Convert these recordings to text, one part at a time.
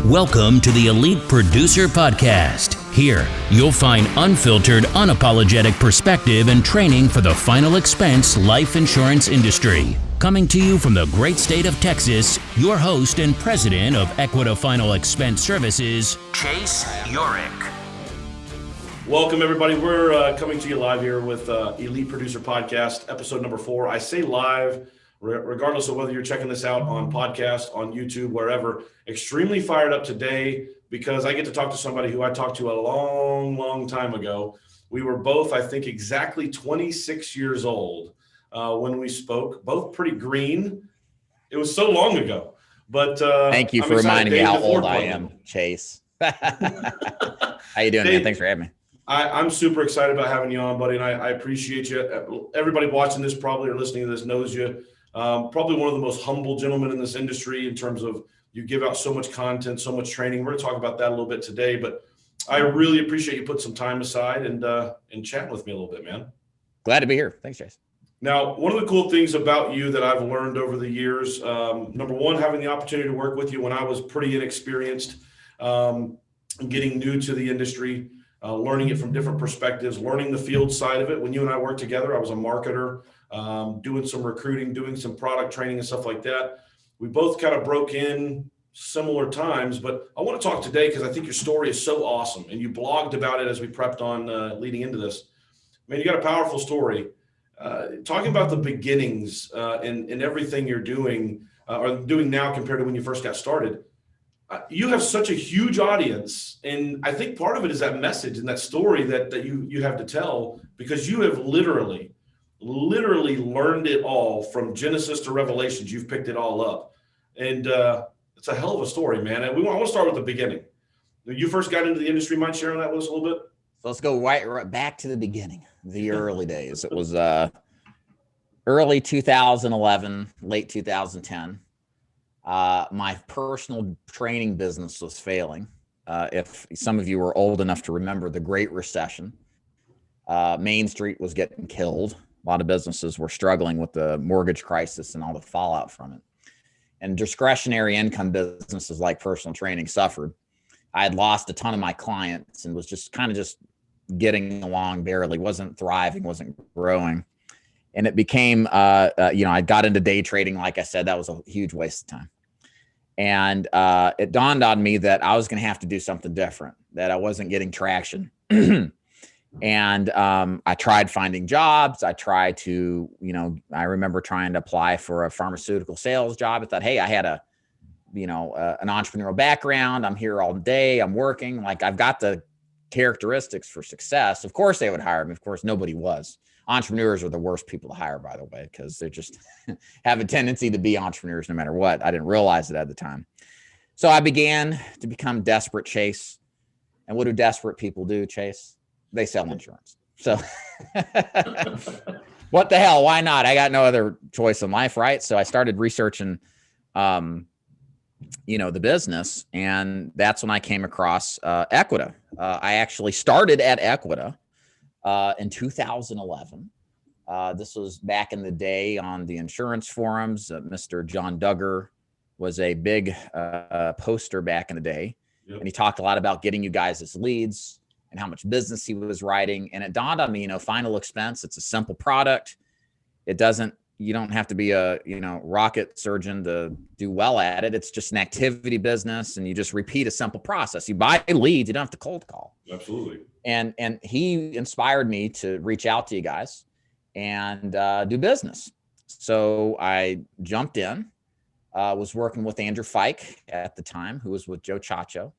Welcome to the Elite Producer Podcast. Here, you'll find unfiltered, unapologetic perspective and training for the final expense life insurance industry. Coming to you from the great state of Texas, your host and president of Equita Final Expense Services, Chase Yorick. Welcome, everybody. We're coming to you live here with Elite Producer Podcast, episode number 4. I say live, regardless of whether you're checking this out on podcast, on YouTube, wherever. Extremely fired up today because I get to talk to somebody who I talked to a long time ago. We were both, I think, exactly 26 years old when we spoke, both pretty green. It was so long ago. But thank you for reminding me how old I am, Chase. How you doing, man? Thanks for having me. I'm super excited about having you on, buddy, and I appreciate you. Everybody watching this probably or listening to this knows you. Probably one of the most humble gentlemen in this industry in terms of you give out so much content, so much training. We're going to talk about that a little bit today, but I really appreciate you putting some time aside and chatting with me a little bit, man. Glad to be here. Thanks, Chase. Now, one of the cool things about you that I've learned over the years, number one, having the opportunity to work with you when I was pretty inexperienced, getting new to the industry, learning it from different perspectives, learning the field side of it. When you and I worked together, I was a marketer, doing some recruiting, doing some product training and stuff like that. We both kind of broke in similar times, but I want to talk today because I think your story is so awesome. And you blogged about it as we prepped on leading into this. Man, you got a powerful story. Talking about the beginnings and everything you're doing or doing now compared to when you first got started. You have such a huge audience, and I think part of it is that message and that story that you have to tell, because you have literally learned it all from Genesis to Revelations. You've picked it all up, and it's a hell of a story, man. And I want to start with the beginning. When you first got into the industry, mind sharing that with us a little bit? So let's go right back to the beginning, the early days. It was early 2011, late 2010. My personal training business was failing. If some of you were old enough to remember the Great Recession, Main Street was getting killed. A lot of businesses were struggling with the mortgage crisis and all the fallout from it. And discretionary income businesses like personal training suffered. I had lost a ton of my clients and was just getting along barely, wasn't thriving, wasn't growing. And it became, I got into day trading. Like I said, that was a huge waste of time. And it dawned on me that I was going to have to do something different, that I wasn't getting traction. And I tried finding jobs. I tried to, I remember trying to apply for a pharmaceutical sales job. I thought, hey, I had an entrepreneurial background. I'm here all day. I'm working. Like, I've got the characteristics for success. Of course they would hire me. Of course, nobody was. Entrepreneurs are the worst people to hire, by the way, because they just have a tendency to be entrepreneurs no matter what. I didn't realize it at the time. So I began to become desperate, Chase. And what do desperate people do, Chase? They sell insurance. So what the hell? Why not? I got no other choice in life, right? So I started researching, the business. And that's when I came across Equita. I actually started at Equita in 2011. This was back in the day on the insurance forums. Mr. John Duggar was a big poster back in the day. Yep. And he talked a lot about getting you guys as leads and how much business he was writing. And it dawned on me, final expense, it's a simple product. You don't have to be a, rocket surgeon to do well at it. It's just an activity business, and you just repeat a simple process. You buy leads, you don't have to cold call. Absolutely. And he inspired me to reach out to you guys and do business. So I jumped in, was working with Andrew Fike at the time, who was with Joe Chacho.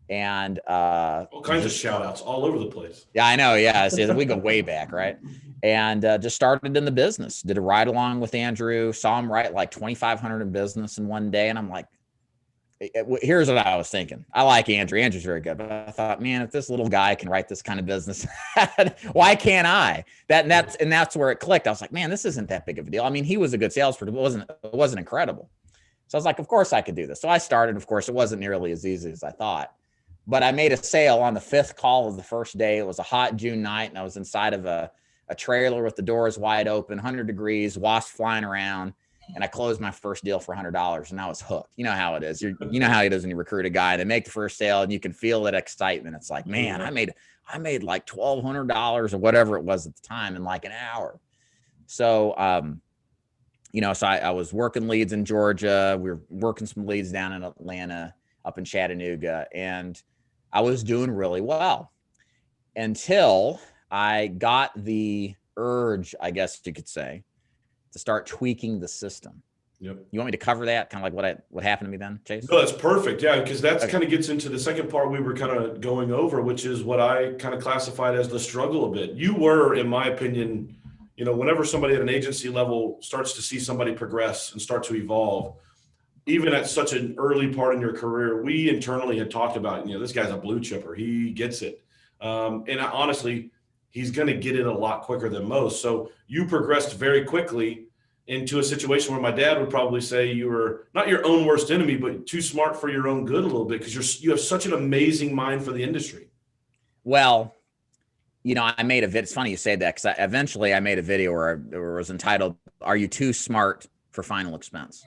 And all kinds of shout outs all over the place. Yeah, I know. Yeah. So we go way back. Right. And just started in the business, did a ride along with Andrew, saw him write like 2,500 in business in one day. And I'm like, here's what I was thinking. I like Andrew. Andrew's very good. But I thought, man, if this little guy can write this kind of business, why can't I? That's where it clicked. I was like, man, this isn't that big of a deal. I mean, he was a good salesperson, but it wasn't incredible. So I was like, of course I could do this. So I started. Of course, it wasn't nearly as easy as I thought. But I made a sale on the 5th call of the first day. It was a hot June night, and I was inside of a trailer with the doors wide open, 100 degrees, wasps flying around. And I closed my first deal for $100, and I was hooked. You know how it is. You know how it is when you recruit a guy. They make the first sale, and you can feel that excitement. It's like, man, I made like $1,200 or whatever it was at the time in like an hour. So, you know, so I was working leads in Georgia. We were working some leads down in Atlanta, up in Chattanooga, and I was doing really well until I got the urge, I guess you could say, to start tweaking the system. Yep. You want me to cover that? Kind of like what happened to me then, Chase? No, that's perfect. Yeah, because that's kind of gets into the second part we were kind of going over, which is what I kind of classified as the struggle a bit. You were, in my opinion, you know, whenever somebody at an agency level starts to see somebody progress and start to evolve, even at such an early part in your career, we internally had talked about, you know, this guy's a blue chipper. He gets it. And honestly, he's going to get it a lot quicker than most. So you progressed very quickly into a situation where my dad would probably say you were not your own worst enemy, but too smart for your own good a little bit, because you have such an amazing mind for the industry. Well, you know, I made a video. It's funny you say that, because eventually I made a video where it was entitled, "Are You Too Smart for Final Expense?"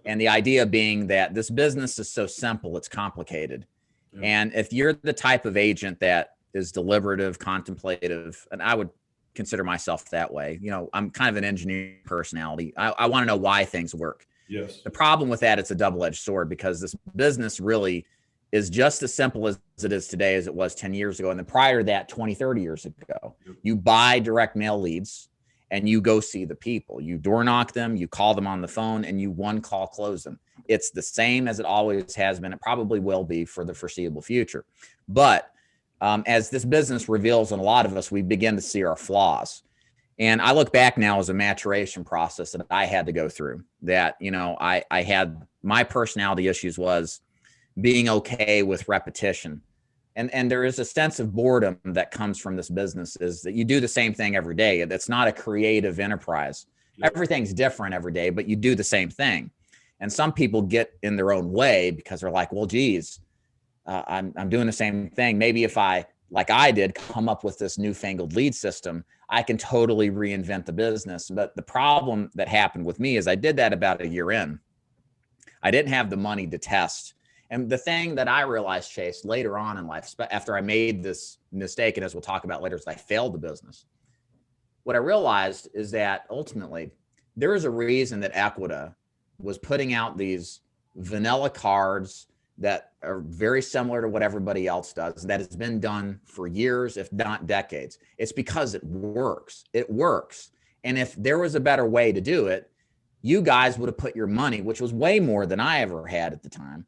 And the idea being that this business is so simple, it's complicated. Yeah. And if you're the type of agent that is deliberative, contemplative, and I would consider myself that way. You know, I'm kind of an engineering personality. I want to know why things work. Yes. The problem with that, it's a double-edged sword, because this business really is just as simple as it is today as it was 10 years ago. And then prior to that, 20, 30 years ago, you buy direct mail leads and you go see the people. You door knock them, you call them on the phone, and you one call close them. It's the same as it always has been. It probably will be for the foreseeable future. But as this business reveals in a lot of us, we begin to see our flaws. And I look back now as a maturation process that I had to go through, that, you know, I had my personality issues was being okay with repetition. And there is a sense of boredom that comes from this business, is that you do the same thing every day. It's not a creative enterprise. Yeah. Everything's different every day, but you do the same thing. And some people get in their own way because they're like, well, geez, I'm doing the same thing. Maybe if I, like I did, come up with this newfangled lead system, I can totally reinvent the business. But the problem that happened with me is I did that about a year in. I didn't have the money to test. And the thing that I realized, Chase, later on in life, after I made this mistake, and as we'll talk about later, is I failed the business. What I realized is that ultimately there is a reason that Equita was putting out these vanilla cards that are very similar to what everybody else does, that has been done for years, if not decades. It's because it works. It works. And if there was a better way to do it, you guys would have put your money, which was way more than I ever had at the time,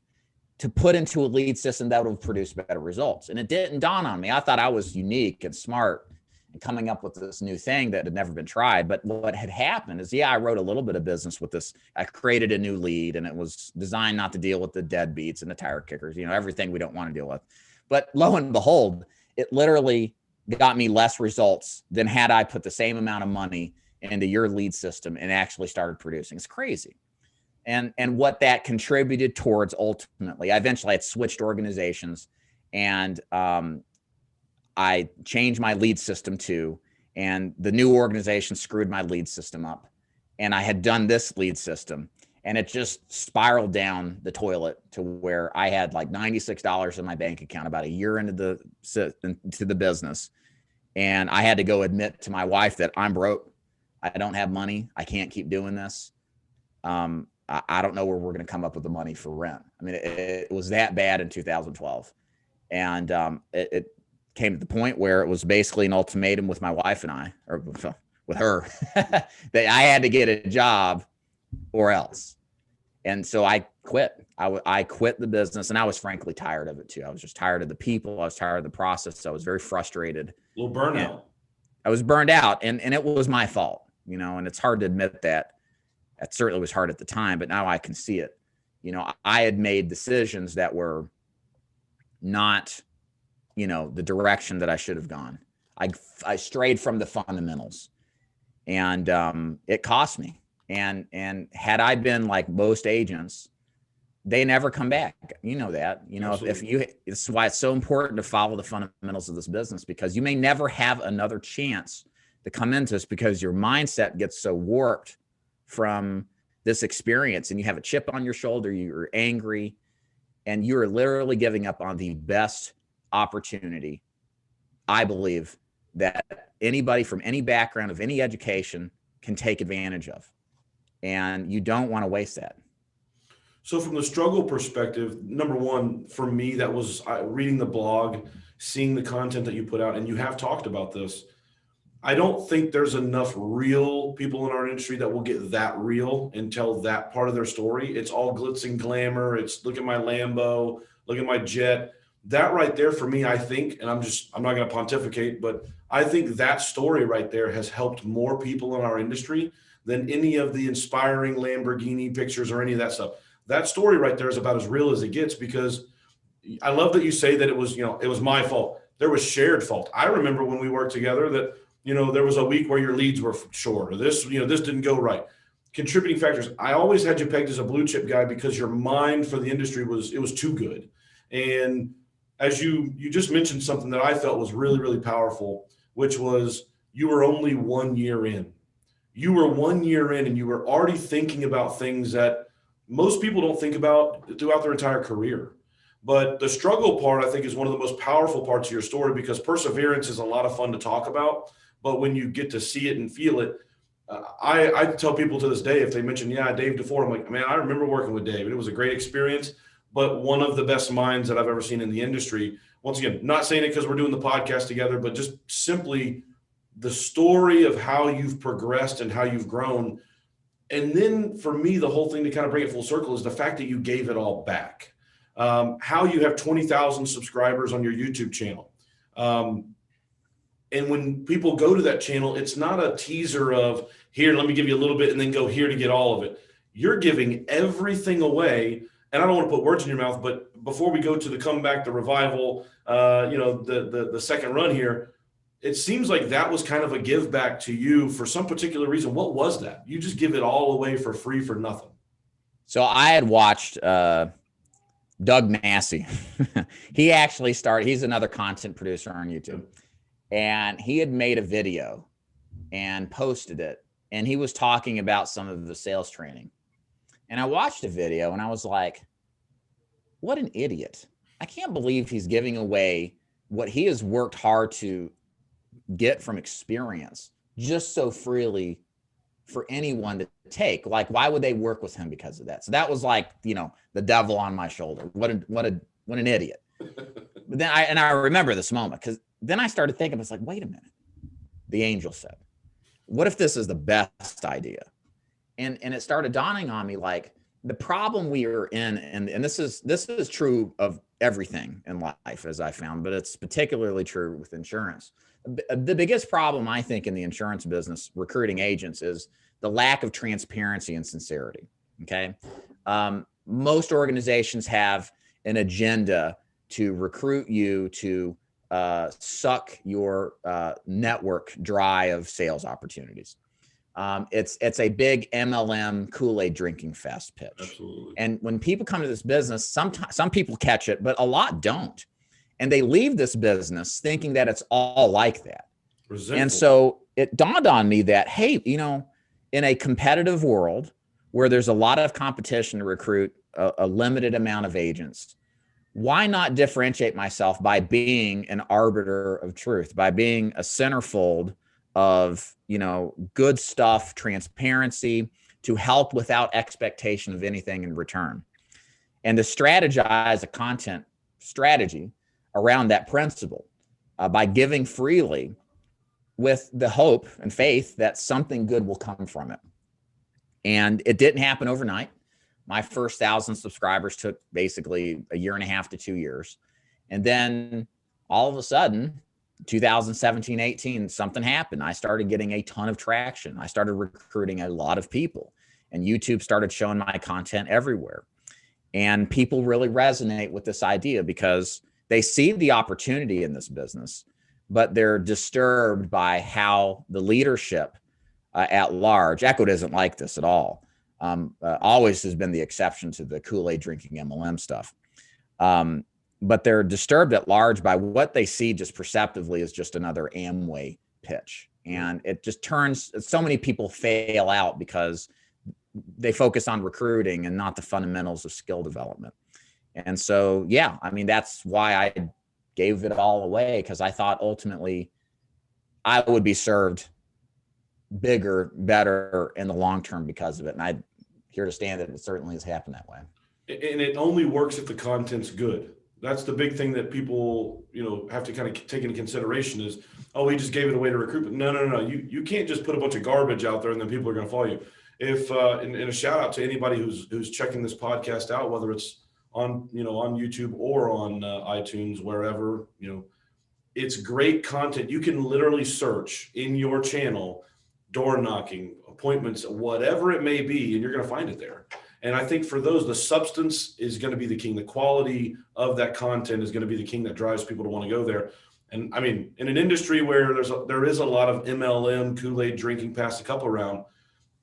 to put into a lead system that would have produced better results. And it didn't dawn on me. I thought I was unique and smart and coming up with this new thing that had never been tried. But what had happened is, yeah, I wrote a little bit of business with this. I created a new lead, and it was designed not to deal with the deadbeats and the tire kickers, you know, everything we don't want to deal with. But lo and behold, it literally got me less results than had I put the same amount of money into your lead system and actually started producing. It's crazy. And what that contributed towards ultimately, I eventually had switched organizations, and I changed my lead system too, and the new organization screwed my lead system up. And I had done this lead system, and it just spiraled down the toilet to where I had like $96 in my bank account about a year into the business. And I had to go admit to my wife that I'm broke. I don't have money. I can't keep doing this. I don't know where we're going to come up with the money for rent. I mean, it was that bad in 2012. And it came to the point where it was basically an ultimatum with my wife and I, or with her, that I had to get a job or else. And so I quit. I quit the business, and I was frankly tired of it too. I was just tired of the people. I was tired of the process. I was very frustrated. A little burnout. I was burned out, and it was my fault, you know, and it's hard to admit that. That certainly was hard at the time, but now I can see it. You know, I had made decisions that were not, you know, the direction that I should have gone. I strayed from the fundamentals, and it cost me. And had I been like most agents, they never come back. You know that. You know, it's why it's so important to follow the fundamentals of this business, because you may never have another chance to come into this, because your mindset gets so warped from this experience and you have a chip on your shoulder, you're angry, and you're literally giving up on the best opportunity, I believe, that anybody from any background of any education can take advantage of. And you don't want to waste that. So from the struggle perspective, number one, for me, that was reading the blog, seeing the content that you put out, and you have talked about this. I don't think there's enough real people in our industry that will get that real and tell that part of their story. It's all glitz and glamour. It's look at my Lambo, look at my jet. That right there for me, I think, and I'm not going to pontificate, but I think that story right there has helped more people in our industry than any of the inspiring Lamborghini pictures or any of that stuff. That story right there is about as real as it gets, because I love that you say that it was my fault. There was shared fault. I remember when we worked together that, there was a week where your leads were short, or this didn't go right. Contributing factors. I always had you pegged as a blue chip guy because your mind for the industry was too good. And as you just mentioned something that I felt was really, really powerful, which was you were only 1 year in. You were 1 year in and you were already thinking about things that most people don't think about throughout their entire career. But the struggle part, I think, is one of the most powerful parts of your story, because perseverance is a lot of fun to talk about. But when you get to see it and feel it, I tell people to this day, if they mention, Dave Duford, I'm like, man, I remember working with Dave. It was a great experience, but one of the best minds that I've ever seen in the industry. Once again, not saying it because we're doing the podcast together, but just simply the story of how you've progressed and how you've grown. And then for me, the whole thing to kind of bring it full circle is the fact that you gave it all back. How you have 20,000 subscribers on your YouTube channel. And when people go to that channel, it's not a teaser of here, let me give you a little bit and then go here to get all of it. You're giving everything away. And I don't want to put words in your mouth, but before we go to the comeback, the revival, the second run here, it seems like that was kind of a give back to you for some particular reason. What was that? You just give it all away for free for nothing. So I had watched Doug Massey. He actually he's another content producer on YouTube. And he had made a video and posted it. And he was talking about some of the sales training. And I watched the video and I was like, what an idiot. I can't believe he's giving away what he has worked hard to get from experience just so freely for anyone to take. Like, why would they work with him because of that? So that was like, the devil on my shoulder. What an idiot. But then I remember this moment, because then I started thinking, it's like, wait a minute. The angel said, what if this is the best idea? And it started dawning on me, like, the problem we are in, and this is true of everything in life, as I found, but it's particularly true with insurance. The biggest problem, I think, in the insurance business, recruiting agents, is the lack of transparency and sincerity. Okay. Most organizations have an agenda to recruit you, to suck your network dry of sales opportunities. It's a big MLM Kool-Aid drinking fest pitch. Absolutely. And when people come to this business, some people catch it, but a lot don't. And they leave this business thinking that it's all like that. Resentful. And so it dawned on me that, hey, in a competitive world where there's a lot of competition to recruit a limited amount of agents, why not differentiate myself by being an arbiter of truth, by being a centerfold of, good stuff, transparency, to help without expectation of anything in return, and to strategize a content strategy around that principle by giving freely with the hope and faith that something good will come from it. And it didn't happen overnight. My first 1,000 subscribers took basically 1.5 to 2 years. And then all of a sudden, 2017, 18, something happened. I started getting a ton of traction. I started recruiting a lot of people, and YouTube started showing my content everywhere. And people really resonate with this idea because they see the opportunity in this business, but they're disturbed by how the leadership at large, Equita isn't like this at all. Always has been the exception to the Kool-Aid drinking MLM stuff. But they're disturbed at large by what they see just perceptively as just another Amway pitch. And it just turns, so many people fail out because they focus on recruiting and not the fundamentals of skill development. And so, yeah, I mean, that's why I gave it all away, because I thought ultimately I would be served bigger, better in the long term because of it. And I'm here to stand that it certainly has happened that way. And it only works if the content's good. That's the big thing that people, have to kind of take into consideration is, oh, he just gave it away to recruit. But no. You can't just put a bunch of garbage out there and then people are going to follow you. If and a shout out to anybody who's checking this podcast out, whether it's on YouTube or on iTunes, wherever, it's great content. You can literally search in your channel, door knocking, appointments, whatever it may be, and you're going to find it there. And I think for those, the substance is going to be the king. The quality of that content is going to be the king that drives people to want to go there. And I mean, in an industry where there is a lot of MLM, Kool-Aid drinking, pass the cup around,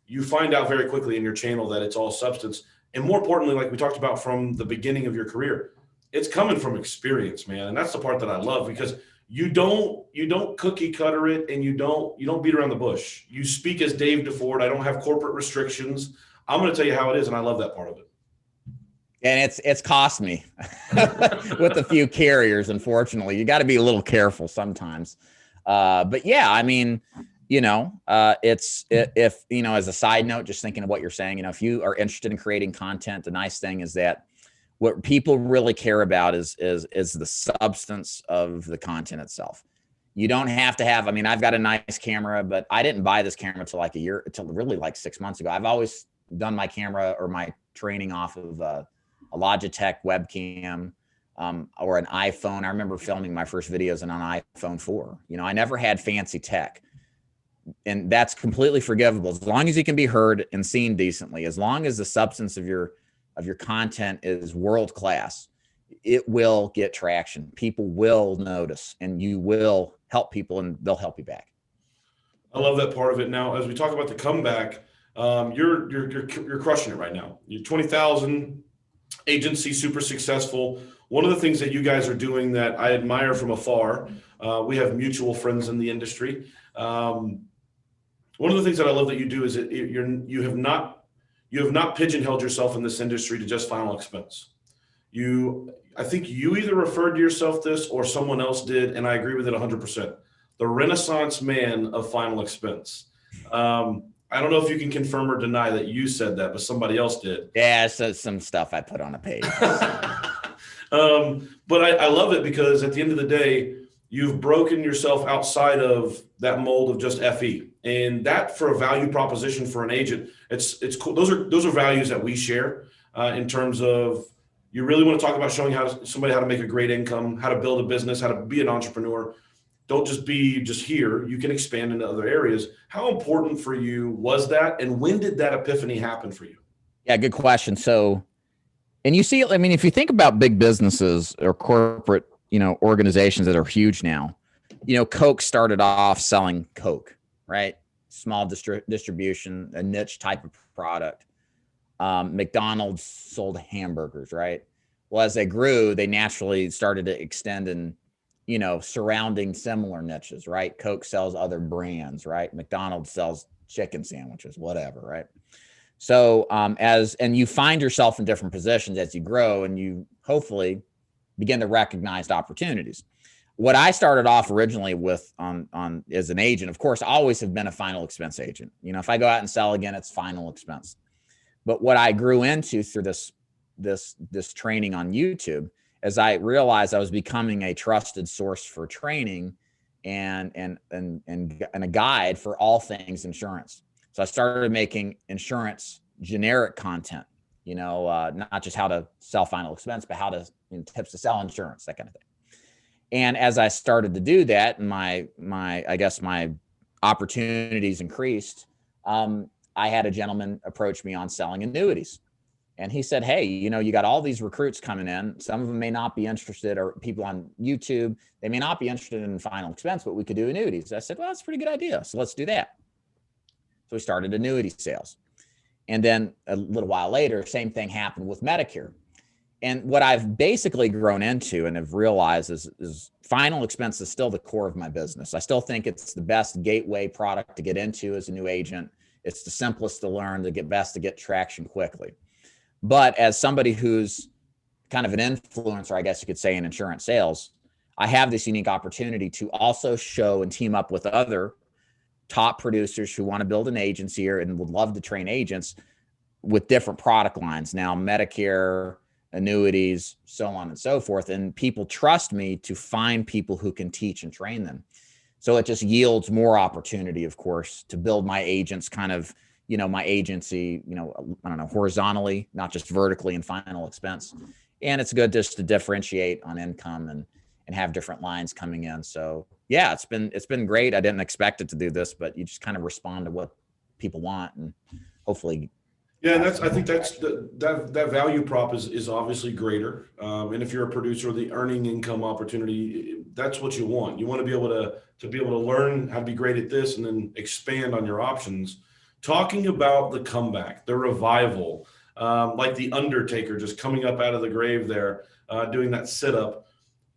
you find out very quickly in your channel that it's all substance. And more importantly, like we talked about from the beginning of your career, it's coming from experience, man. And that's the part that I love, because you don't cookie cutter it, and you don't beat around the bush. You speak as Dave Duford. I don't have corporate restrictions. I'm going to tell you how it is, and I love that part of it. And it's cost me with a few carriers, unfortunately. You got to be a little careful sometimes. But yeah, I mean, if as a side note, just thinking of what you're saying, if you are interested in creating content, the nice thing is that what people really care about is the substance of the content itself. You don't have to have, I mean, I've got a nice camera, but I didn't buy this camera until really like 6 months ago. I've always done my camera or my training off of a Logitech webcam or an iPhone. I remember filming my first videos on an iPhone 4. I never had fancy tech, and that's completely forgivable as long as you can be heard and seen decently. As long as the substance of your content is world class, it will get traction. People will notice, and you will help people, and they'll help you back. I love that part of it. Now, as we talk about the comeback, you're crushing it right now. You're 20,000 agency, super successful. One of the things that you guys are doing that I admire from afar, we have mutual friends in the industry. One of the things that I love that you do is that you have not pigeonholed yourself in this industry to just final expense. I think you either referred to yourself this or someone else did, and I agree with it 100%. The Renaissance man of final expense. I don't know if you can confirm or deny that you said that, but somebody else did. Yeah, so some stuff I put on a page. But I love it because at the end of the day, you've broken yourself outside of that mold of just FE. And that, for a value proposition for an agent, it's cool. Those are values that we share in terms of, you really want to talk about showing somebody how to make a great income, how to build a business, how to be an entrepreneur. Don't just be here. You can expand into other areas. How important for you was that? And when did that epiphany happen for you? Yeah, good question. So, and you see, I mean, if you think about big businesses or corporate, organizations that are huge now, Coke started off selling Coke, right? Small distribution, a niche type of product. McDonald's sold hamburgers, right? Well, as they grew, they naturally started to extend and, surrounding similar niches, right? Coke sells other brands, right? McDonald's sells chicken sandwiches, whatever, right? So and you find yourself in different positions as you grow, and you hopefully begin to recognize opportunities. What I started off originally with on as an agent, of course, I always have been a final expense agent. If I go out and sell again, it's final expense. But what I grew into through this training on YouTube, as I realized I was becoming a trusted source for training and a guide for all things insurance. So I started making insurance generic content, not just how to sell final expense, but how to tips to sell insurance, that kind of thing. And as I started to do that, and my opportunities increased, I had a gentleman approach me on selling annuities. And he said, hey, you got all these recruits coming in. Some of them may not be interested, or people on YouTube, they may not be interested in final expense, but we could do annuities. I said, well, that's a pretty good idea. So let's do that. So we started annuity sales. And then a little while later, same thing happened with Medicare. And what I've basically grown into and have realized is final expense is still the core of my business. I still think it's the best gateway product to get into as a new agent. It's the simplest to learn, to get traction quickly. But as somebody who's kind of an influencer, I guess you could say, in insurance sales, I have this unique opportunity to also show and team up with other top producers who want to build an agency here and would love to train agents with different product lines. Now, Medicare, annuities, so on and so forth. And people trust me to find people who can teach and train them. So it just yields more opportunity, of course, to build my agents kind of, my agency, I don't know, horizontally, not just vertically in final expense. And it's good just to differentiate on income and have different lines coming in. So yeah, it's been great. I didn't expect it to do this, but you just kind of respond to what people want and hopefully. Yeah, I think that value prop is obviously greater. And if you're a producer, the earning income opportunity, that's what you want. You want to be able to learn how to be great at this and then expand on your options. Talking about the comeback, the revival, like the Undertaker just coming up out of the grave there, doing that sit up.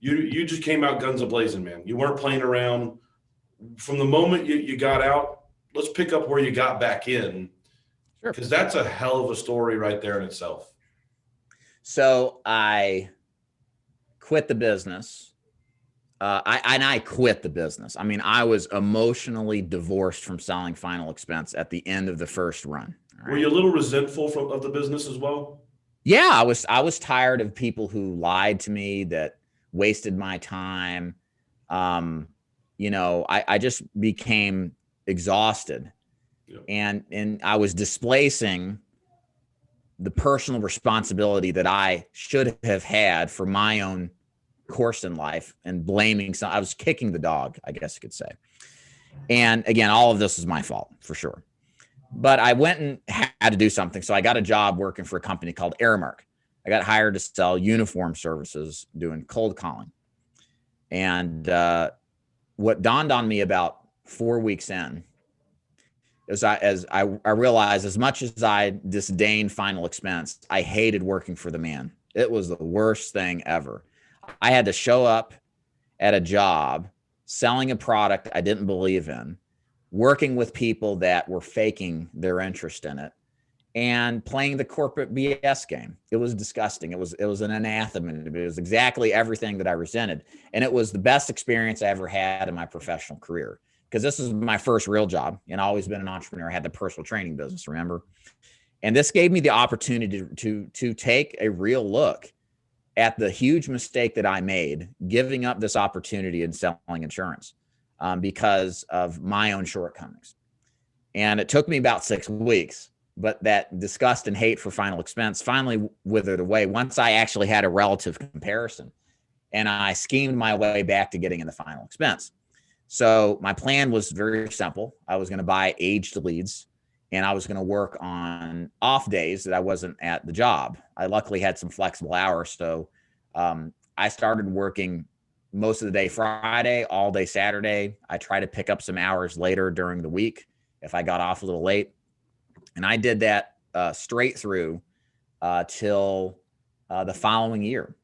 You just came out guns a-blazing, man. You weren't playing around. From the moment you got out, let's pick up where you got back in, because that's a hell of a story right there in itself. So I quit the business. I quit the business. I mean, I was emotionally divorced from selling final expense at the end of the first run. Right? Were you a little resentful of the business as well? Yeah, I was tired of people who lied to me, that wasted my time. I just became exhausted. Yep. And I was displacing the personal responsibility that I should have had for my own course in life and blaming I was kicking the dog, I guess you could say. And again, all of this is my fault for sure. But I went and had to do something. So I got a job working for a company called Aramark. I got hired to sell uniform services, doing cold calling. And what dawned on me about 4 weeks in is I realized, as much as I disdained final expense, I hated working for the man. It was the worst thing ever. I had to show up at a job selling a product I didn't believe in, working with people that were faking their interest in it, and playing the corporate BS game. It was disgusting. It was an anathema. It was exactly everything that I resented. And it was the best experience I ever had in my professional career, because this is my first real job, and I've always been an entrepreneur. I had the personal training business, remember? And this gave me the opportunity to take a real look at the huge mistake that I made, giving up this opportunity in selling insurance because of my own shortcomings. And it took me about 6 weeks, but that disgust and hate for final expense finally withered away once I actually had a relative comparison, and I schemed my way back to getting in the final expense. So my plan was very simple. I was going to buy aged leads, and I was going to work on off days that I wasn't at the job. I luckily had some flexible hours. So I started working most of the day Friday, all day Saturday. I try to pick up some hours later during the week if I got off a little late. And I did that straight through till the following year.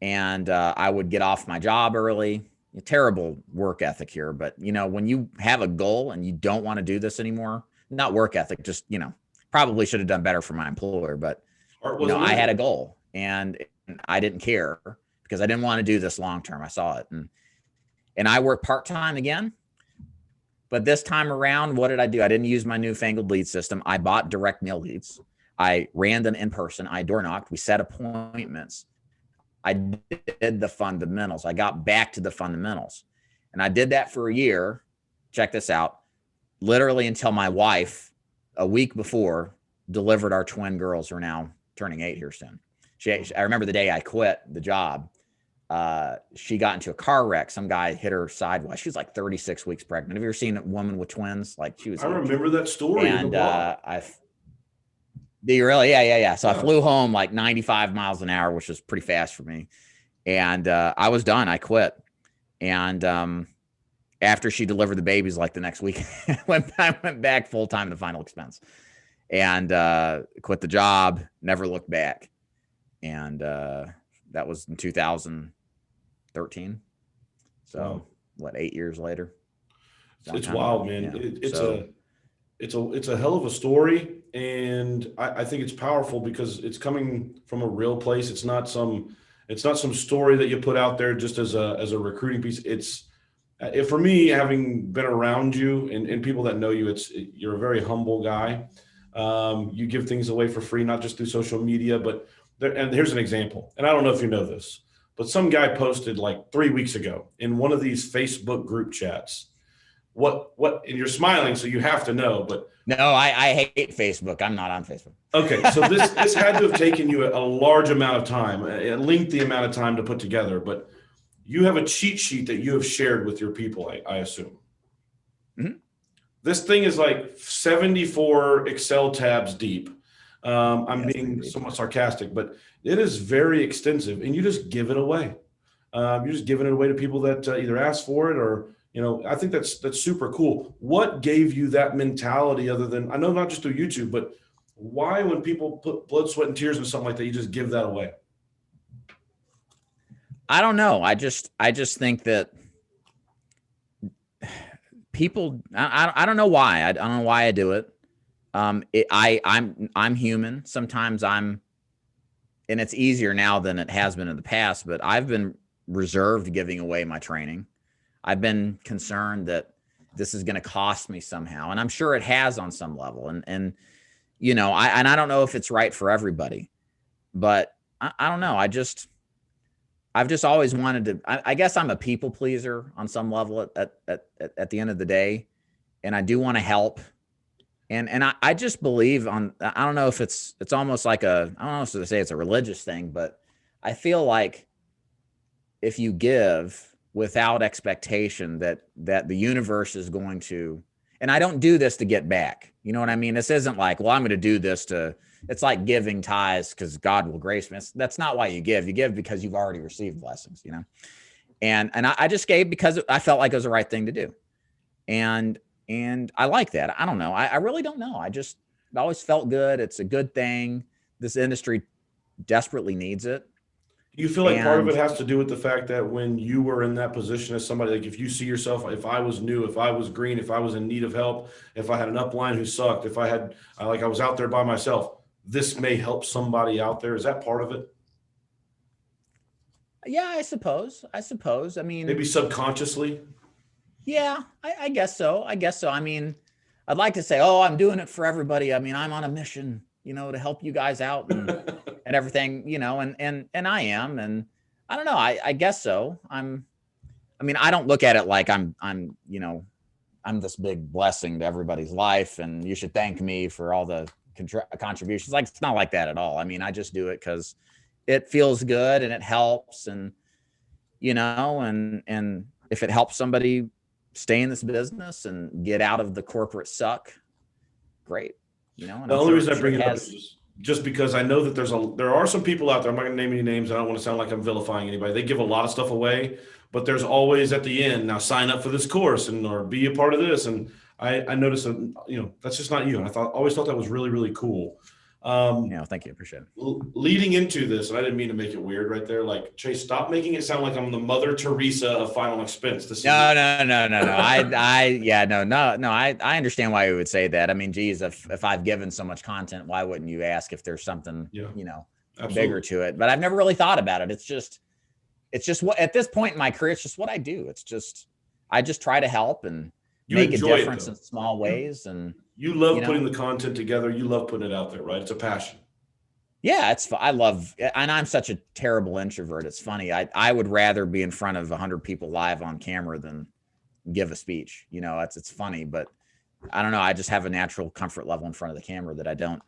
And I would get off my job early. Terrible work ethic here. But, when you have a goal and you don't want to do this anymore, not work ethic, just, probably should have done better for my employer. But, I had a goal, and I didn't care because I didn't want to do this long term. I saw it. And I worked part-time again. But this time around, what did I do? I didn't use my newfangled lead system. I bought direct mail leads. I ran them in person. I door knocked. We set appointments. I did the fundamentals. I got back to the fundamentals. And I did that for a year. Check this out. Literally until my wife, a week before, delivered our twin girls, who are now turning 8 here soon. I remember the day I quit the job. She got into a car wreck. Some guy hit her sidewise. She was like 36 weeks pregnant. Have you ever seen a woman with twins? Like, she was. I remember that story. And do you really? Yeah. So I flew home like 95 miles an hour, which was pretty fast for me. And I was done. I quit. And after she delivered the babies, like the next week, I went back full time to final expense, and quit the job. Never looked back. And that was in 2013. So what, 8 years later? It's wild, man. Yeah. it's a hell of a story. And I think it's powerful because it's coming from a real place. It's not some story that you put out there just as a recruiting piece. For me, having been around you and people that know you, you're a very humble guy. You give things away for free, not just through social media, but and here's an example. And I don't know if you know this, but some guy posted like 3 weeks ago in one of these Facebook group chats. What, and you're smiling, so you have to know, but no, I hate Facebook. I'm not on Facebook. okay. So this had to have taken you a large amount of time, a lengthy amount of time to put together, but you have a cheat sheet that you have shared with your people, I assume. Mm-hmm. This thing is like 74 Excel tabs deep. I'm being somewhat sarcastic, but it is very extensive, and you just give it away. You're just giving it away to people that either ask for it or, I think that's super cool. What gave you that mentality other than, I know not just through YouTube, but why when people put blood, sweat, and tears into something like that, you just give that away? I don't know. I just think that people, I don't know why. I don't know why I do it. I'm human. Sometimes and it's easier now than it has been in the past, but I've been reserved giving away my training. I've been concerned that this is going to cost me somehow. And I'm sure it has on some level. And I don't know if it's right for everybody, but I don't know. I've just always wanted to, I guess I'm a people pleaser on some level at the end of the day. And I do want to help. And I just believe I don't know if it's almost like I don't know if to say it's a religious thing, but I feel like if you give without expectation that the universe is going to, and I don't do this to get back. You know what I mean? This isn't like, well, I'm going to do this it's like giving tithes because God will grace me. That's not why you give. You give because you've already received blessings, and I just gave because I felt like it was the right thing to do. And I like that. I don't know. I really don't know. It always felt good. It's a good thing. This industry desperately needs it. Do you feel like part of it has to do with the fact that when you were in that position as somebody, like if you see yourself, if I was new, if I was green, if I was in need of help, if I had an upline who sucked, if I had, I was out there by myself, this may help somebody out there. Is that part of it? Yeah, I suppose. I mean, maybe subconsciously. Yeah, I guess so. I mean, I'd like to say, oh, I'm doing it for everybody. I mean, I'm on a mission, to help you guys out and everything, and I am, and I don't know. I guess so. I don't look at it like I'm this big blessing to everybody's life and you should thank me for all the contributions. Like, it's not like that at all. I mean, I just do it because it feels good and it helps, and, and if it helps somebody stay in this business and get out of the corporate suck, great. The only reason I bring it up is just because I know that there are some people out there. I'm not going to name any names. I don't want to sound like I'm vilifying anybody. They give a lot of stuff away, but there's always at the end, now sign up for this course or be a part of this. And I noticed that, that's just not you. And always thought that was really, really cool. Thank you. Appreciate it. Leading into this, and I didn't mean to make it weird right there. Like, Chase, stop making it sound like I'm the Mother Teresa of final expense. No. I understand why you would say that. I mean, geez, if I've given so much content, why wouldn't you ask if there's something, bigger to it? But I've never really thought about it. It's just what, at this point in my career, it's just what I do. I just try to help and make a difference in small ways. And you love putting the content together. You love putting it out there, right? It's a passion. Yeah, I love, and I'm such a terrible introvert. It's funny. I would rather be in front of 100 people live on camera than give a speech. It's funny, but I don't know. I just have a natural comfort level in front of the camera that I don't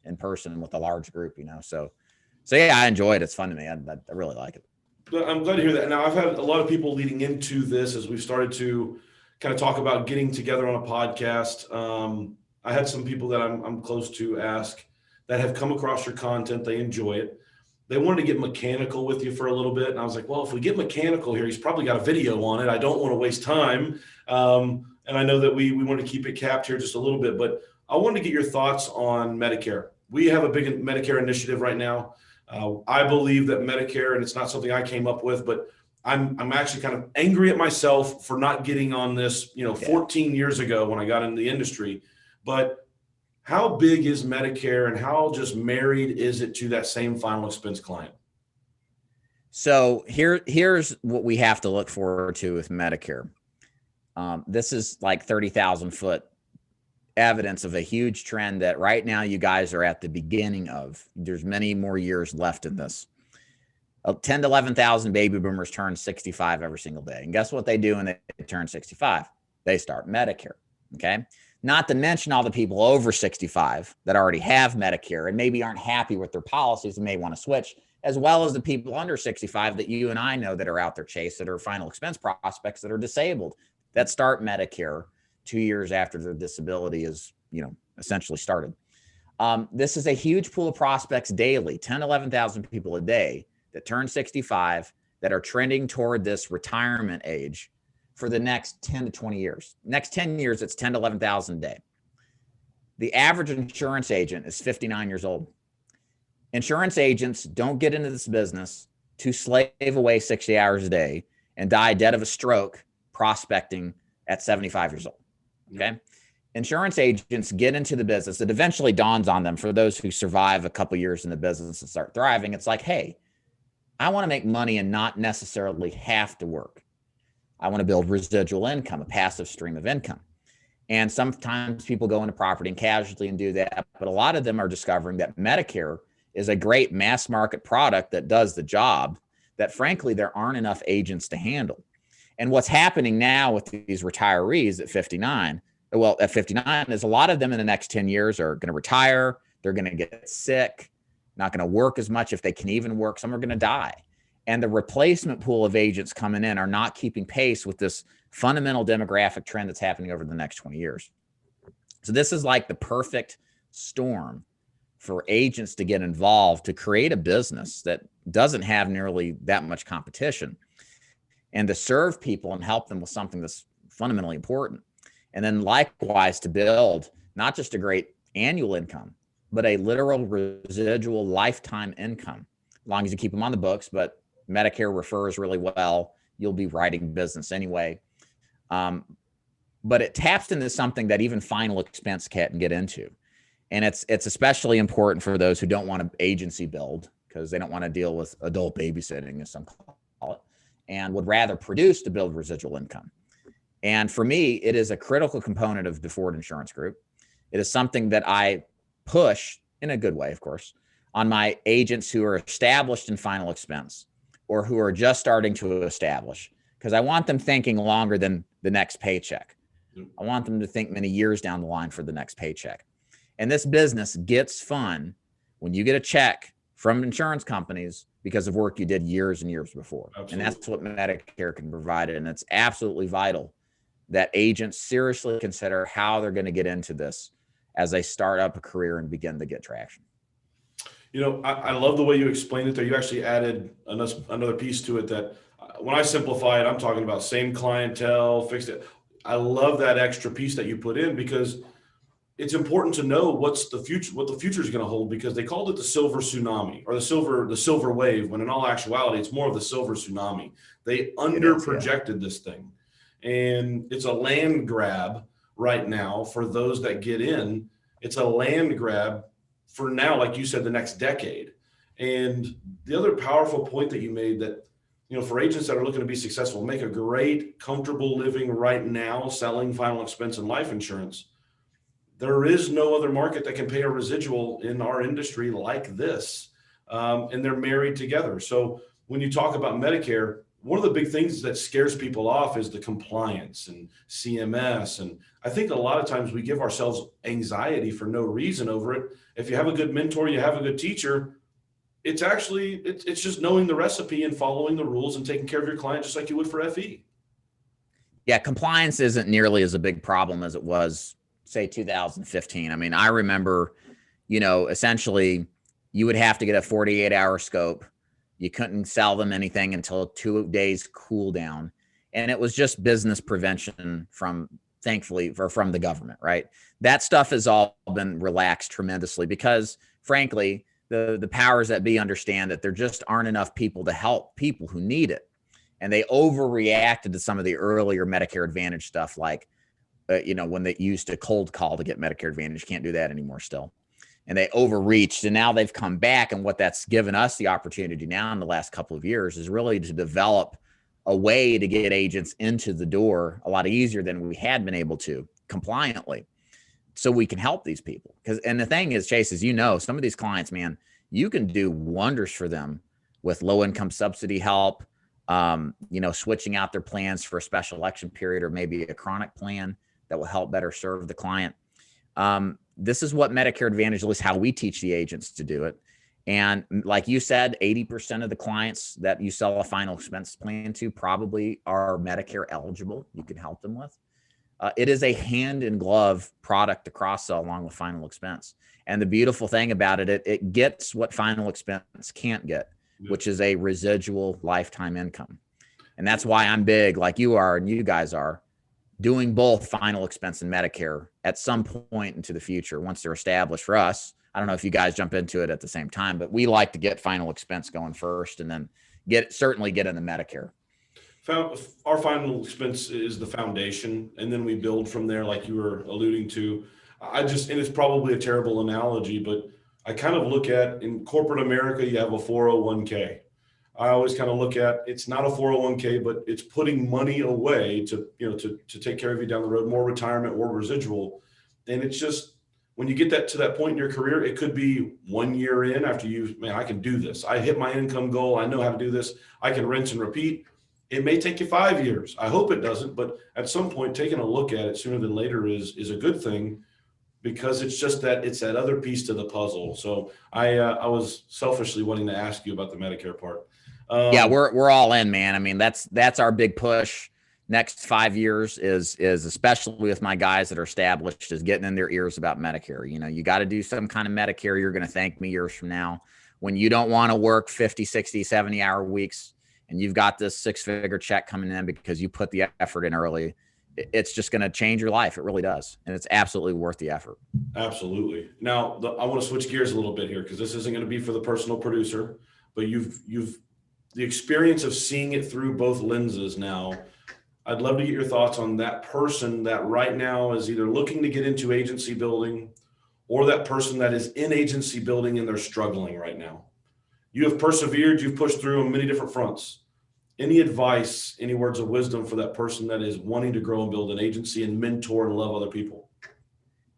in person with a large group, So yeah, I enjoy it. It's fun to me. I really like it. I'm glad to hear that. Now, I've had a lot of people leading into this as we've started to kind of talk about getting together on a podcast. I had some people that I'm close to ask that have come across your content. They enjoy it. They wanted to get mechanical with you for a little bit. And I was like, well, if we get mechanical here, he's probably got a video on it. I don't want to waste time. And I know that we want to keep it capped here just a little bit, but I wanted to get your thoughts on Medicare. We have a big Medicare initiative right now. I believe that Medicare, and it's not something I came up with, but I'm actually kind of angry at myself for not getting on this, 14 years ago when I got into the industry. But how big is Medicare and how just married is it to that same final expense client? So here's what we have to look forward to with Medicare. This is like 30,000 foot evidence of a huge trend that right now you guys are at the beginning of. There's many more years left in this. 10 to 11,000 baby boomers turn 65 every single day. And guess what they do when they turn 65? They start Medicare. Okay. Not to mention all the people over 65 that already have Medicare and maybe aren't happy with their policies and may want to switch, as well as the people under 65 that you and I know that are out there, Chase, that are final expense prospects that are disabled, that start Medicare 2 years after their disability is, essentially started. This is a huge pool of prospects daily, 10, 11,000 people a day that turn 65 that are trending toward this retirement age for the next 10 to 20 years. Next 10 years, it's 10 to 11,000 a day. The average insurance agent is 59 years old. Insurance agents don't get into this business to slave away 60 hours a day and die dead of a stroke prospecting at 75 years old. Okay. Insurance agents get into the business. It eventually dawns on them, for those who survive a couple years in the business and start thriving. It's like, hey, I want to make money and not necessarily have to work. I want to build residual income, a passive stream of income. And sometimes people go into property and casualty and do that. But a lot of them are discovering that Medicare is a great mass market product that does the job that, frankly, there aren't enough agents to handle. And what's happening now with these retirees at 59, is a lot of them in the next 10 years are going to retire. They're going to get sick, not going to work as much if they can even work. Some are going to die. And the replacement pool of agents coming in are not keeping pace with this fundamental demographic trend that's happening over the next 20 years. So this is like the perfect storm for agents to get involved to create a business that doesn't have nearly that much competition and to serve people and help them with something that's fundamentally important. And then likewise to build not just a great annual income, but a literal residual lifetime income, as long as you keep them on the books. But Medicare refers really well. You'll be writing business anyway. But it taps into something that even final expense can't get into. And it's especially important for those who don't want to agency build, because they don't want to deal with adult babysitting, as some call it, and would rather produce to build residual income. And for me, it is a critical component of Duford Insurance Group. It is something that I push, in a good way, of course, on my agents who are established in final expense or who are just starting to establish, because I want them thinking longer than the next paycheck. I want them to think many years down the line for the next paycheck. And this business gets fun when you get a check from insurance companies because of work you did years and years before. Absolutely. And that's what Medicare can provide. And it's absolutely vital that agents seriously consider how they're going to get into this as they start up a career and begin to get traction. I love the way you explained it there. You actually added another piece to it that when I simplify it, I'm talking about same clientele, fixed it. I love that extra piece that you put in, because it's important to know what the future is going to hold, because they called it the silver tsunami or the silver wave, when in all actuality, it's more of the silver tsunami. They under projected this thing, and it's a land grab right now for those that get in. It's a land grab for now, like you said, the next decade. And the other powerful point that you made, that, for agents that are looking to be successful, make a great, comfortable living right now, selling final expense and life insurance, there is no other market that can pay a residual in our industry like this. And they're married together. So when you talk about Medicare, one of the big things that scares people off is the compliance and CMS. And I think a lot of times we give ourselves anxiety for no reason over it. If you have a good mentor, you have a good teacher, it's just knowing the recipe and following the rules and taking care of your client just like you would for FE. Yeah, compliance isn't nearly as a big problem as it was, say, 2015. I mean, I remember, essentially you would have to get a 48-hour scope. You couldn't sell them anything until 2 days cool down. And it was just business prevention from the government, right? That stuff has all been relaxed tremendously because, frankly, the powers that be understand that there just aren't enough people to help people who need it. And they overreacted to some of the earlier Medicare Advantage stuff, like when they used to cold call to get Medicare Advantage, can't do that anymore still. And they overreached, and now they've come back. And what that's given us the opportunity now in the last couple of years is really to develop a way to get agents into the door a lot easier than we had been able to compliantly, so we can help these people. And the thing is, Chase, as you know, some of these clients, man, you can do wonders for them with low income subsidy help, switching out their plans for a special election period or maybe a chronic plan that will help better serve the client. This is what Medicare Advantage, at least how we teach the agents to do it. And like you said, 80% of the clients that you sell a final expense plan to probably are Medicare eligible. You can help them with. It is a hand in glove product to cross sell along with final expense. And the beautiful thing about it, it gets what final expense can't get, which is a residual lifetime income. And that's why I'm big, like you are and you guys are, doing both final expense and Medicare at some point into the future once they're established. For us, I don't know if you guys jump into it at the same time, but we like to get final expense going first and then certainly get into Medicare. Our final expense is the foundation, and then we build from there, like you were alluding to. And it's probably a terrible analogy, but I kind of look at, in corporate America, you have a 401k. I always kind of look at, it's not a 401k, but it's putting money away to take care of you down the road, more retirement or residual. And it's just, when you get to that point in your career, it could be 1 year in after I can do this. I hit my income goal. I know how to do this. I can rinse and repeat. It may take you 5 years. I hope it doesn't, but at some point, taking a look at it sooner than later is a good thing, because it's just it's that other piece to the puzzle. So I was selfishly wanting to ask you about the Medicare part. Yeah, we're all in, man. I mean, that's our big push. Next 5 years is especially with my guys that are established, is getting in their ears about Medicare. You got to do some kind of Medicare. You're going to thank me years from now when you don't want to work 50, 60, 70 hour weeks and you've got this 6-figure check coming in because you put the effort in early. It's just going to change your life. It really does. And it's absolutely worth the effort. Absolutely. Now, I want to switch gears a little bit here, because this isn't going to be for the personal producer, but you've the experience of seeing it through both lenses now. I'd love to get your thoughts on that person that right now is either looking to get into agency building, or that person that is in agency building and they're struggling right now. You have persevered, you've pushed through on many different fronts. Any advice, any words of wisdom for that person that is wanting to grow and build an agency and mentor and love other people?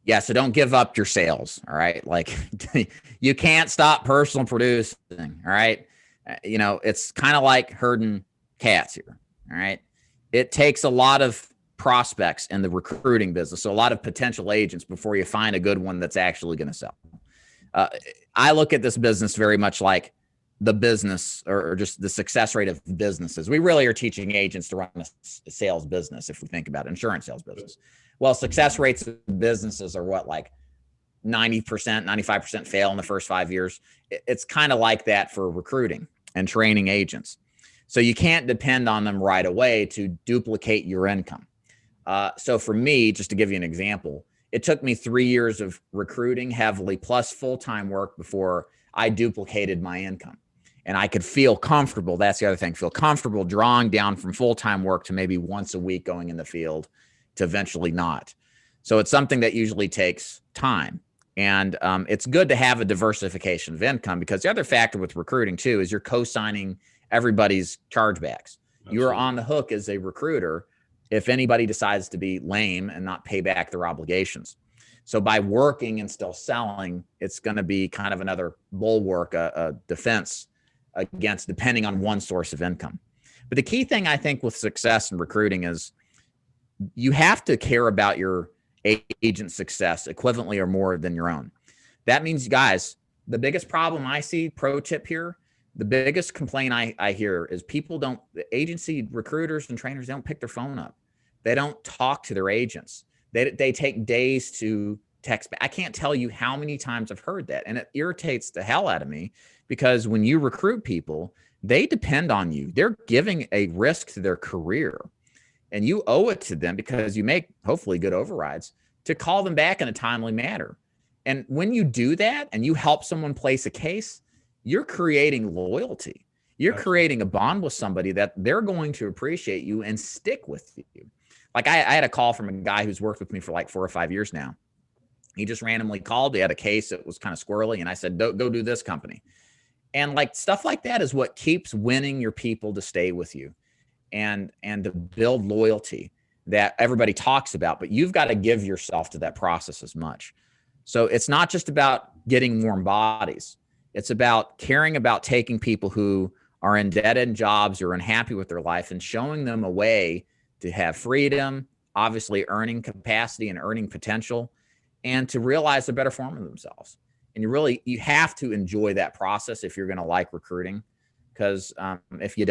Yeah. So don't give up your sales. All right. Like you can't stop personal producing. All right. It's kind of like herding cats here. All right. It takes a lot of prospects in the recruiting business, so a lot of potential agents, before you find a good one that's actually going to sell. I look at this business very much like the business, or just the success rate of businesses. We really are teaching agents to run a sales business, if we think about it, insurance sales business. Well, success rates of businesses are what, like 90%, 95% fail in the first 5 years. It's kind of like that for recruiting and training agents. So you can't depend on them right away to duplicate your income. So for me, just to give you an example, it took me 3 years of recruiting heavily plus full-time work before I duplicated my income. And I could feel comfortable. That's the other thing. Feel comfortable drawing down from full-time work to maybe once a week going in the field to eventually not. So it's something that usually takes time. And it's good to have a diversification of income, because the other factor with recruiting too is you're co-signing everybody's chargebacks. Absolutely. You're on the hook as a recruiter if anybody decides to be lame and not pay back their obligations. So by working and still selling, it's going to be kind of another bulwark, a defense against depending on one source of income. But the key thing I think with success in recruiting is you have to care about your agent success equivalently or more than your own. That means, guys, the biggest problem I see, pro tip here, the biggest complaint I hear is agency recruiters and trainers, they don't pick their phone up. They don't talk to their agents. They take days to text back. I can't tell you how many times I've heard that. And it irritates the hell out of me, because when you recruit people, they depend on you. They're giving a risk to their career, and you owe it to them, because you make hopefully good overrides, to call them back in a timely manner. And when you do that and you help someone place a case, you're creating loyalty. You're creating a bond with somebody that they're going to appreciate you and stick with you. Like I had a call from a guy who's worked with me for like 4 or 5 years now. He just randomly called. He had a case that was kind of squirrely. And I said, go do this company. And like stuff like that is what keeps winning your people to stay with you and to build loyalty that everybody talks about, but you've got to give yourself to that process as much. So it's not just about getting warm bodies. It's about caring about taking people who are in dead-end jobs or unhappy with their life and showing them a way to have freedom, obviously earning capacity and earning potential, and to realize a better form of themselves. And you have to enjoy that process if you're going to like recruiting, because if you're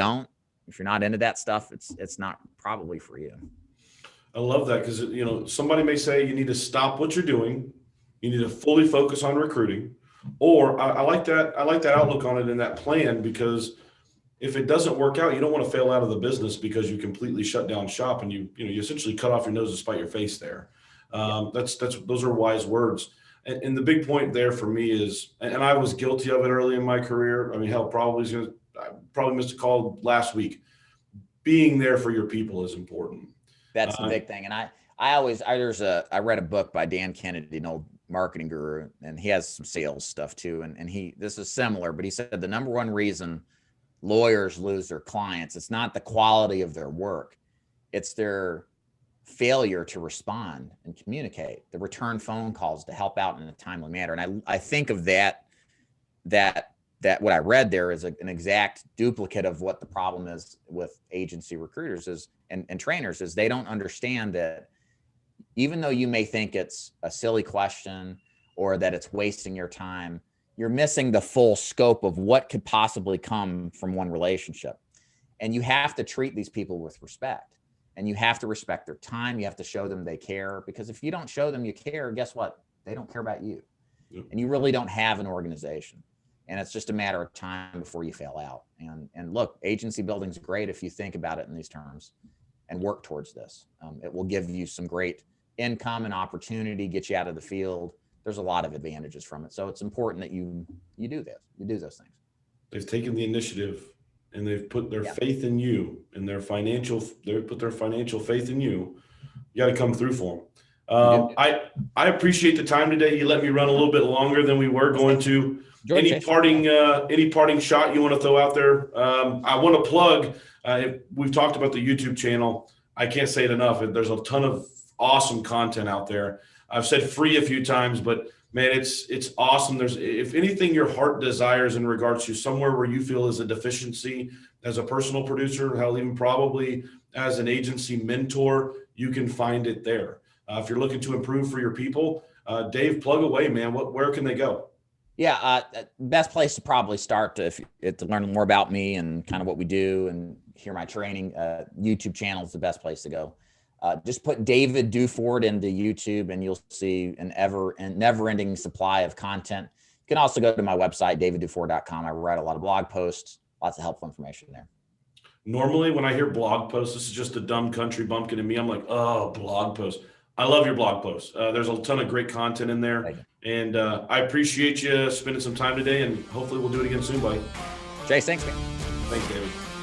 not into that stuff, it's not probably for you. I love that because, you know, somebody may say you need to stop what you're doing. You need to fully focus on recruiting. Or I like that. I like that outlook on it and that plan, because if it doesn't work out, you don't want to fail out of the business because you completely shut down shop and you essentially cut off your nose to spite your face there. Those are wise words. And the big point there for me is, and I was guilty of it early in my career. I mean, hell, I probably missed a call last week. Being there for your people is important. That's the big thing. And I read a book by Dan Kennedy, an old marketing guru, and he has some sales stuff too. And this is similar, but he said the number one reason lawyers lose their clients, it's not the quality of their work, it's their failure to respond and communicate, the return phone calls to help out in a timely manner. And I think of that what I read there is an exact duplicate of what the problem is with agency recruiters and trainers is they don't understand that even though you may think it's a silly question or that it's wasting your time, you're missing the full scope of what could possibly come from one relationship. And you have to treat these people with respect. And you have to respect their time. You have to show them they care, because if you don't show them you care, guess what? They don't care about you. Yep. And you really don't have an organization. And it's just a matter of time before you fail out. And look, agency building is great if you think about it in these terms and work towards this. It will give you some great income and opportunity, get you out of the field. There's a lot of advantages from it. So it's important that you do this. You do those things. They've taken the initiative and they've put their faith in you and they've put their financial faith in you. You got to come through for them. I appreciate the time today. You let me run a little bit longer than we were going to. Any parting shot you want to throw out there? I want to plug, we've talked about the YouTube channel. I can't say it enough. There's a ton of awesome content out there. I've said free a few times, but man, it's awesome. If anything your heart desires in regards to somewhere where you feel is a deficiency as a personal producer, hell, even probably as an agency mentor, you can find it there. If you're looking to improve for your people, Dave, plug away, man. Where can they go? Yeah, best place to probably start to learn more about me and kind of what we do and hear my training. YouTube channel is the best place to go. Just put David Duford into YouTube and you'll see an never-ending supply of content. You can also go to my website, davidduford.com. I write a lot of blog posts, lots of helpful information there. Normally, when I hear blog posts, this is just a dumb country bumpkin to me. I'm like, oh, blog posts. I love your blog posts. There's a ton of great content in there. And I appreciate you spending some time today, and hopefully we'll do it again soon, buddy. Chase, thanks, man. Thanks, David.